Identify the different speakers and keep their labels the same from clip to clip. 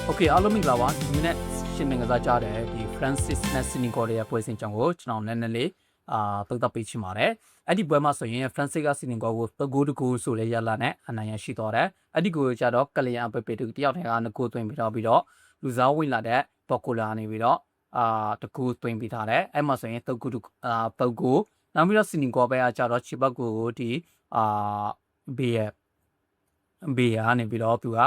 Speaker 1: Okay အားလုံးမင်္ဂလာပါဒီမနေ့ရှင်းလင်းကစားကြတဲ့ဒီ Francis နဲ့ Senegal ရဲ့ပွဲစဉ်ကြောင့်ကိုကျွန်တော်နည်းနည်းလေးသုံးသပ်ပေးချင်ပါတယ်အဲ့ဒီပွဲမှာဆိုရင် Francis က Senegal ကိုတကူတကူဆိုလဲရလာနဲ့အနိုင်ရရှိသွားတယ်အဲ့ဒီကိုကြတော့ကလျန်အပပေတူတယောက်တည်းကငကိုသွင်းပြီးတော့လူစားဝင်လာတဲ့ဘော်ကိုလာနေပြီးတော့တကူသွင်းပြီးထားတယ်အဲ့မှာဆိုရင်တုတ်ကူနောက်ပြီးတော့ Senegal ပဲကြတော့ချီဘတ်ကိုဒီဘေးကနေပြီးတော့သူက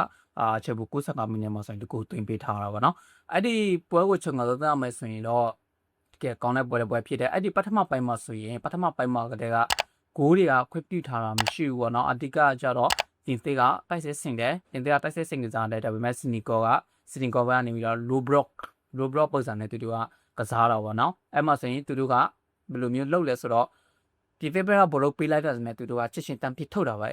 Speaker 1: ချက်ဘူး95မိနစ်မှာဆိုရင်တကူသွင်းပေးထားတာပါနော်အဲ့ဒီပွဲကိုကျွန်တော်တို့မယ်ဆိုရင်တော့တကယ်ကောင်းတဲ့ပွဲဖြစ်တယ်အဲ့ဒီပထမပိုင်းမှာဆိုရင်ပထမပိုင်းမှာကတည်းကဂိုးတွေကခွင့်ပြုထားတာမရှိဘူးပေါ့နော်အတိကကြတော့တင်သေးကတိုက်စစ်ဆင်တယ်တင်သေးကတိုက်စစ်ဆင်ကြတယ်ဒါပေမဲ့Senegalကနေပြီးတော့ low block ပုံစံနဲ့သူတို့ကစားတာပေါ့နော်အဲ့မှာဆိုရင်သူတို့ကဘယ်လိုမျိုးလုပ်လဲဆိုတော့ဒီဖေးဘက်ကဘောလုံးပေးလိုက်တာဆိုမဲ့သူတို့ကချစ်ချင်းတန်းပစ်ထုတ်တာပါ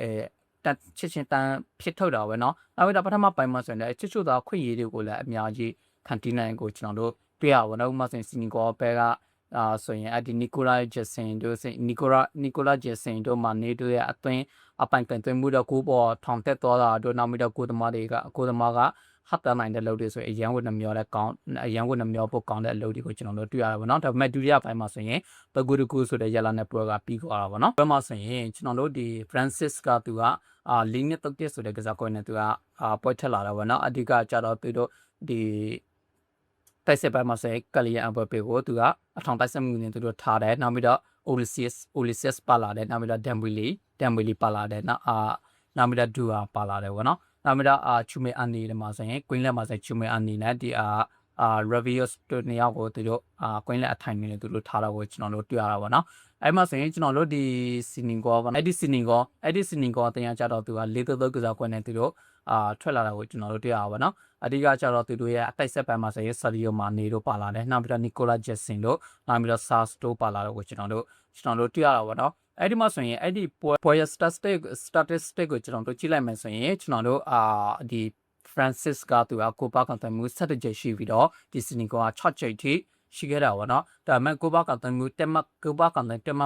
Speaker 1: ချစ်ချင်းတန်းဖြစ်ထုတ်တာပဲเนาะနောက်ပြီးတော့ပထမပိုင်းမှာဆိုရင်ချစ်ချို့သားခွင့်ရည်တွေကိုလည်းအများကြီးခံတီးနိုင်ကိုကျွန်တော်တို့တွေ့ရပါတော့ဥပမာဆိုရင်Senegalဘက်ကဆိုရင်အဒီနီကိုလာဂျက်ဆင်တို့နီကိုလာဂျက်ဆင်တို့မှနေတို့ရဲ့အသွင်းအပိုင်ကန်သွင်းမှုတော့ကိုပေါ်ထောင်တက်သွားတာတို့နောက်ပြီးတော့ကိုသမားကဟတ်တနိုင်တဲ့လုပ်တွေဆိုရင်အရန်ဝင်နှမျောတဲ့ကောင်းအရန်ဝင်နှမျောဖို့ကောင်းတဲ့အလုပ်တွေကိုကျွန်တော်တို့တွေ့ရတာပေါ့နော်ဒါပေမဲ့ဒုတိယပိုင်းမှာဆိုရင်တကူတကူဆိုတဲ့ရလာတဲ့ပွဲကပြီးသွားတာပေါ့နော်ပွဲမှာဆိုရင်ကျွန်တော်တို့ဒီ Francis ကသူကလင်းနဲ့တုတ်တက်ဆိုတဲ့ကစားကွက်နဲ့သူကပွဲထက်လာတာပေါ့နော်အဓိကကြတော့သူတို့ဒီတိုက်စစ်ပိုင်းမှာဆိုရင်ကလီယန်အဘပေကိုသူကအထောင်တိုက်ဆက်မှုနဲ့သူတို့ထားတယ်နောက်ပြီးတော့ Olisius ပါလာတယ်နောက်ပြီးတော့ Dembele ပါလာတယ်နောက်ပြီးတော့ Dua ပါလာတယ်ပေါ့နော်နောက်ပြီးတော့Chume Ani မှာဆိုရင် Queen လက်မှာဆိုရင် Chume Ani နဲ့ဒီRavios တို့နေရာကိုသူတို့Queen လက်အထိုင်နေသူတို့ထားတာကိုကျွန်တော်တို့တွေ့ရတာပေါ့နော်အဲ့မှာဆိုရင်ကျွန်တော်တို့ဒီ Senegal ပေါ့အဲ့ဒီ Senegal တရားကြတော့သူက4-3ကစားကွက်နဲ့သူတို့ထွက်လာတာကိုကျွန်တော်တို့တွေ့ရပါပေါ့နော်အဓိကကြတော့သူတို့ရဲ့အတိုက်ဆက်ပိုင်းမှာဆိုရင် Sadio Mane တို့ပါလာတယ်နောက်ပြီးတော့ Nicolas Jackson တို့နောက်ပြီးတော့ Sars တို့ပါလာတော့ကိုကျွန်တော်တို့တွေ့ရတာပေါ့နော်အဲ့ဒီမှာဆိုရင်အဲ့ဒီပွဲရဲ့ statistic ကိုကျွန်တော်တို့ကြည့်လိုက်မယ်ဆိုရင်ကျွန်တော်တို့ဒီ Francis ကသူကကိုပါကန်တမှု7ကြိမ်ရှိပြီးတော့ဒီ Senegalက6ကြိမ်ထိရှိခဲ့တာပေါ့နော်ဒါပေမဲ့ကိုပါကန်တမှုတက်မှ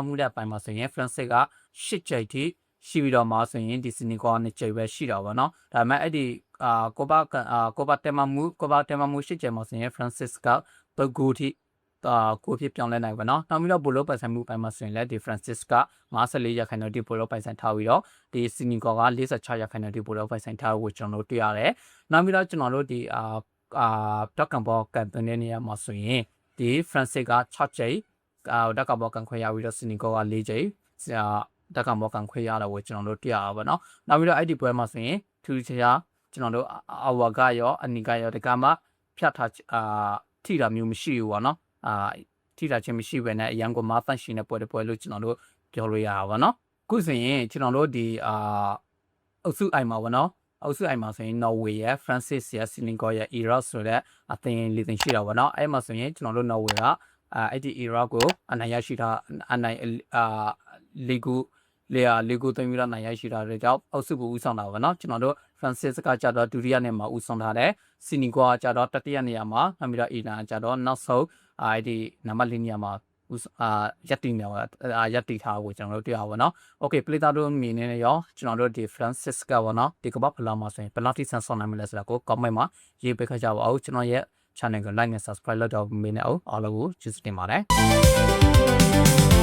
Speaker 1: မှုတဲ့အပိုင်းမှာဆိုရင် Francis က8ကြိမ်ထိရှိပြီးတော့မှဆိုရင်ဒီ Senegal က2ကြိမ်ပဲရှိတာပေါ့နော်ဒါပေမဲ့အဲ့ဒီကိုပါတက်မှမှု8ကြိမ်မှာဆိုရင် Francis က3ဂိုးထိကိုဖြစ်ပြောင်းလဲနိုင်ပါတော့နောက်ပြီးတော့ဘိုလိုပိုင်ဆိုင်မှုပိုင်းမှာဆိုရင်လည်းဒီ Francis က54%ဒီဘိုလိုပိုင်ဆိုင်ထားပြီးတော့ဒီ Senegal က46%ဒီဘိုလိုပိုင်ဆိုင်ထားကိုကျွန်တော်တို့တွေ့ရတယ်နောက်ပြီးတော့ကျွန်တော်တို့ဒီတက်ကန်ဘောကန်တဲ့နေရာမှာဆိုရင်ဒီ Francis က6ကြိမ်တက်ကန်ဘောကန်ခွဲရပြီးတော့ Senegal က4ကြိမ်တက်ကန်ဘောကန်ခွဲရတာကိုကျွန်တော်တို့တွေ့ရပါတော့နောက်ပြီးတော့အဲ့ဒီပွဲမှာဆိုရင်ထူးခြားကျွန်တော်တို့အဝါကရောအနီကရောတကမှဖြတ်ထားထိတာမျိုးမရှိဘူးပေါ့နော်ထိတာချင်းမရှိဘဲနဲ့အရန်ကိုမဖန်ရှင်တဲ့ပွဲလို့ကျွန်တော်တို့ပြောလို့ရတာပါเนาะခုဆိုရင်ကျွန်တော်တို့ဒီအုပ်စုအိုင်မှာပေါ့เนาะအုပ်စုအိုင်မှာဆိုရင် Norway ရဲ့ Francis ရဲ့ Senegal ရဲ့ Iraq ဆိုတဲ့အသင်းလေးသင်းရှိတာပေါ့เนาะအဲ့မှာဆိုရင်ကျွန်တော်တို့ Norway ကအဲ့ဒီ Iraq ကိုအနိုင်ရရှိတာလီဂူသိမ်းပြီးတော့နိုင်ရရှိတာတဲ့ကြောင့်အုပ်စုကိုဦးဆောင်တာပါเนาะကျွန်တော်တို့ Francis ကကြတော့ဒုတိယနေမှာဦးဆောင်ထားတယ် Senegal ကကြတော့တတိယနေရာမှာနောက်ပြီးတော့ Iran ကကြတော့နောက်ဆုံးအဲ့ဒီနံပါတ်4နေရာမှာရက်တီထားကိုကျွန်တော်တို့တွေ့ရပါတော့။ Okay ပလီတာတို့မြင်နေရောကျွန်တော်တို့ဒီ Francis ကပေါ့နော်ဒီကမ္ဘာဖလားမှာဆိုရင်ဘယ်လောက်ထိဆန်ဆောင်နိုင်မလဲဆိုတာကို comment မှာရေးပေးခဲ့ကြပါဦးကျွန်တော်ရဲ့ channel ကို like နဲ့ subscribe လုပ်တော့မင်းနဲ့အားလုံးကိုကျေးဇူးတင်ပါတယ်။